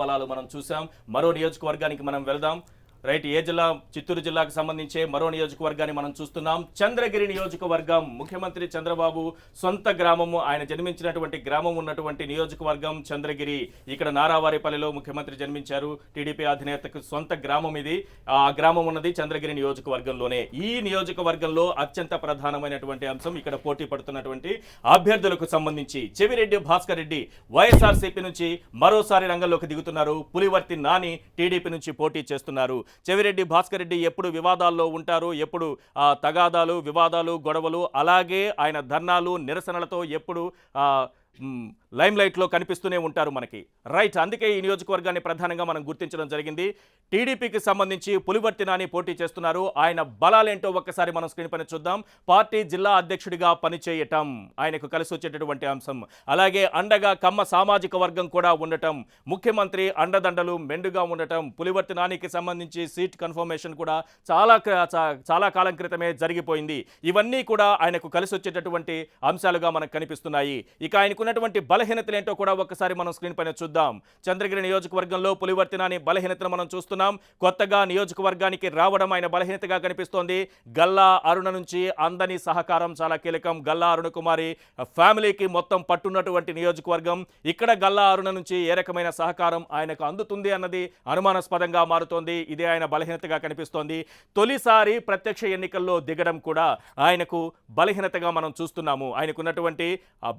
ఫలాలు మనం చూసాం. మరో నియోజకవర్గానికి మనం వెళ్దాం. రైట్, ఏ జిల్లా? చిత్తూరు జిల్లాకు సంబంధించే మరో నియోజకవర్గాన్ని మనం చూస్తున్నాం. చంద్రగిరి నియోజకవర్గం, ముఖ్యమంత్రి చంద్రబాబు సొంత గ్రామము, ఆయన జన్మించినటువంటి గ్రామం ఉన్నటువంటి నియోజకవర్గం చంద్రగిరి. ఇక్కడ నారావారిపల్లిలో ముఖ్యమంత్రి జన్మించారు. టీడీపీ అధినేతకు సొంత గ్రామం ఇది. ఆ గ్రామం ఉన్నది చంద్రగిరి నియోజకవర్గంలోనే. ఈ నియోజకవర్గంలో అత్యంత ప్రధానమైనటువంటి అంశం ఇక్కడ పోటీ పడుతున్నటువంటి అభ్యర్థులకు సంబంధించి చెవిరెడ్డి భాస్కర్ రెడ్డి వైఎస్ఆర్సీపీ నుంచి మరోసారి రంగంలోకి దిగుతున్నారు. పులివర్తి నాని టీడీపీ నుంచి పోటీ చేస్తున్నారు. చెవిరెడ్డి భాస్కర్ రెడ్డి ఎప్పుడు వివాదాల్లో ఉంటారు, ఎప్పుడు తగాదాలు, వివాదాలు, గొడవలు, అలాగే ఆయన ధర్నాలు, నిరసనలతో ఎప్పుడు లైమ్ లైట్లో కనిపిస్తూనే ఉంటారు మనకి. రైట్, అందుకే ఈ నియోజకవర్గాన్ని ప్రధానంగా మనం గుర్తించడం జరిగింది. టీడీపీకి సంబంధించి పులివర్తి నాని పోటీ చేస్తున్నారు. ఆయన బలాలేంటో ఒక్కసారి మనం స్క్రీన్ పైన చూద్దాం. పార్టీ జిల్లా అధ్యక్షుడిగా పనిచేయటం ఆయనకు కలిసి వచ్చేటటువంటి అంశం. అలాగే అండగా కమ్మ సామాజిక వర్గం కూడా ఉండటం, ముఖ్యమంత్రి అండదండలు మెండుగా ఉండటం. పులివర్తి నానికి సంబంధించి సీట్ కన్ఫర్మేషన్ కూడా చాలా కాలం క్రితమే జరిగిపోయింది. ఇవన్నీ కూడా ఆయనకు కలిసి వచ్చేటటువంటి అంశాలుగా మనకు కనిపిస్తున్నాయి. ఇక ఆయనకున్నటువంటి బలహీనతలు ఏంటో కూడా ఒక్కసారి మనం స్క్రీన్ పైన చూద్దాం. చంద్రగిరి నియోజకవర్గంలో పులివర్తి నాని బలహీనతను మనం చూస్తున్నాం. కొత్తగా నియోజకవర్గానికి రావడం ఆయన బలహీనతగా కనిపిస్తోంది. గల్లా అరుణ నుంచి అందని సహకారం చాలా కీలకం. గల్లా అరుణ కుమారి ఫ్యామిలీకి మొత్తం పట్టున్నటువంటి నియోజకవర్గం. ఇక్కడ గల్లా అరుణ నుంచి ఏ రకమైన సహకారం ఆయనకు అందుతుంది అన్నది అనుమానాస్పదంగా మారుతోంది. ఇదే ఆయన బలహీనతగా కనిపిస్తోంది. తొలిసారి ప్రత్యక్ష ఎన్నికల్లో దిగడం కూడా ఆయనకు బలహీనతగా మనం చూస్తున్నాము. ఆయనకున్నటువంటి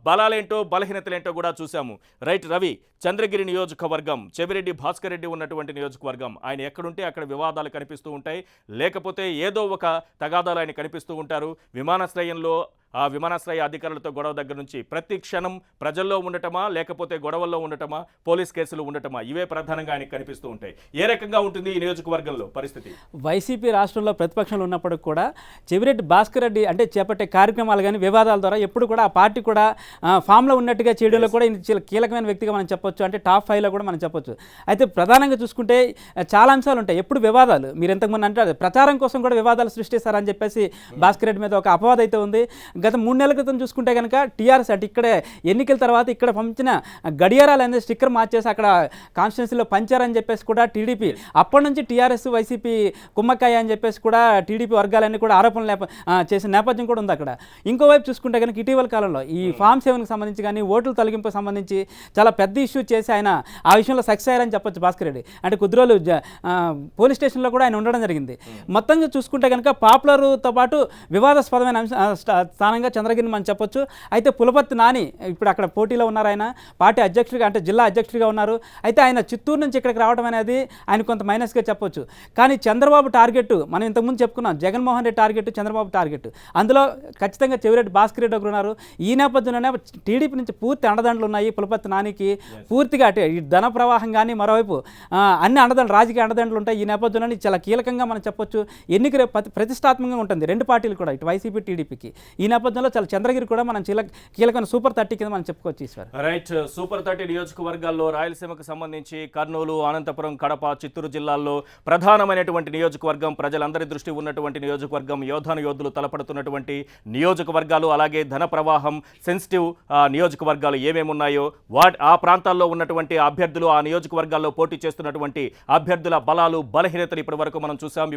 బలాలేంటో బలహీనతలేంటో కూడా చూసాము. రైట్ రవి, చంద్రగిరి నియోజకవర్గం, చెవిరెడ్డి భాస్కర్ రెడ్డి ఉన్నటువంటి నియోజకవర్గం. ఆయన ఎక్కడుంటే అక్కడ వివాదాలు కనిపిస్తూ ఉంటాయి, లేకపోతే ఏదో ఒక తగాదాలు ఆయన కనిపిస్తూ ఉంటారు. విమానాశ్రయంలో ఆ విమానాశ్రయ అధికారులతో గొడవ దగ్గర నుంచి ప్రతి క్షణం ప్రజల్లో ఉండటమా, లేకపోతే గొడవల్లో ఉండటమా, పోలీస్ కేసులు ఉండటమా, ఇవే ప్రధానంగా ఆయనకు కనిపిస్తూ ఉంటాయి. ఏ రకంగా ఉంటుంది ఈ నియోజకవర్గంలో పరిస్థితి? వైసీపీ రాష్ట్రంలో ప్రతిపక్షంలో ఉన్నప్పటికి కూడా చెవిరెడ్డి భాస్కర్ రెడ్డి అంటే చేపట్టే కార్యక్రమాలు కానీ వివాదాల ద్వారా ఎప్పుడు కూడా ఆ పార్టీ కూడా ఫామ్లో ఉన్నట్టుగా చేయడంలో కూడా కీలకమైన వ్యక్తిగా మనం చెప్పొచ్చు. అంటే టాప్ 5లో కూడా మనం చెప్పొచ్చు. అయితే ప్రధానంగా చూసుకుంటే చాలా అంశాలు ఉంటాయి. ఎప్పుడు వివాదాలు, మీరు ఇంతకుముందు అంటారు ప్రచారం కోసం కూడా వివాదాలు సృష్టిస్తారని చెప్పేసి భాస్కర్ రెడ్డి మీద ఒక అపవాదం అయితే ఉంది. గత 3 నెలల క్రితం చూసుకుంటే కనుక టీఆర్ఎస్ అంటే ఇక్కడే ఎన్నికల తర్వాత ఇక్కడ పంపించిన గడియారాలు అనేది స్టిక్కర్ మార్చేసి అక్కడ కాన్స్టిట్యున్సీలో పంచారని చెప్పేసి కూడా టీడీపీ అప్పటి నుంచి టీఆర్ఎస్ వైసీపీ కుమ్మక్కాయ అని చెప్పేసి కూడా టీడీపీ వర్గాలన్నీ కూడా ఆరోపణలు చేసిన నేపథ్యం కూడా ఉంది అక్కడ. ఇంకోవైపు చూసుకుంటే కనుక ఇటీవల కాలంలో ఈ ఫామ్ 7కి సంబంధించి కానీ ఓట్ల తొలగింపుకు సంబంధించి చాలా పెద్ద ఇష్యూ చేసి ఆయన ఆ విషయంలో సక్సెస్ అయ్యారని చెప్పొచ్చు భాస్కర్ రెడ్డి. అంటే కొద్ది రోజులు పోలీస్ స్టేషన్లో కూడా ఆయన ఉండడం జరిగింది. మొత్తంగా చూసుకుంటే కనుక పాపులర్తో పాటు వివాదాస్పదమైన స్థానంగా చంద్రగిరిని మనం చెప్పొచ్చు. అయితే పులివర్తి నాని ఇప్పుడు అక్కడ పోటీలో ఉన్నారు. ఆయన పార్టీ అధ్యక్షుడిగా అంటే జిల్లా అధ్యక్షుడిగా ఉన్నారు. అయితే ఆయన చిత్తూరు నుంచి ఇక్కడికి రావడం అనేది ఆయన కొంత మైనస్గా చెప్పొచ్చు. కానీ చంద్రబాబు టార్గెట్ మనం ఇంతకుముందు చెప్పుకున్నాం, జగన్మోహన్ రెడ్డి టార్గెట్, చంద్రబాబు టార్గెట్. అందులో ఖచ్చితంగా చెవిరెడ్డి భాస్కర్ రెడ్డి ఒకరు ఉన్నారు. ఈ నేపథ్యంలోనే టీడీపీ నుంచి పూర్తి అండదండలు ఉన్నాయి పులివర్తి నానికి. పూర్తిగా అంటే ఈ ధన ప్రవాహం కానీ మరోవైపు అన్ని అండదండలు, రాజకీయ అండదండలు ఉంటాయి. ఈ నేపథ్యంలో చాలా కీలకంగా మనం చెప్పొచ్చు. ఎన్నిక ప్రతిష్టాత్మకంగా ఉంటుంది రెండు పార్టీలు కూడా, ఇటు వైసీపీ టీడీపీకి. ఈ నేపథ్యంలో చాలా చంద్రగిరి కూడా మనం కీలకమైన సూపర్ 30 కింద మనం చెప్పుకోవచ్చు ఈశ్వర్. రైట్, సూపర్ 30 నియోజకవర్గాల్లో రాయలసీమకు సంబంధించి కర్నూలు, అనంతపురం, కడప, చిత్తూరు జిల్లాల్లో ప్రధానమైనటువంటి నియోజకవర్గం, ప్రజలందరి దృష్టి ఉన్నటువంటి నియోజకవర్గం, యోధులు తలపడుతున్నటువంటి నియోజకవర్గాలు, అలాగే ధన ప్రవాహం సెన్సిటివ్ నియోజకవర్గాలు ఏమేమి ఉన్నాయో ఆ ప్రాంతాల్లో ఉన్నటువంటి అభ్యర్థులు, ఆ నియోజకవర్గాల్లో పోటీ చేస్తున్నటువంటి అభ్యర్థుల బలాలు, బలహీనతలు ఇప్పటి వరకు మనం చూసాం.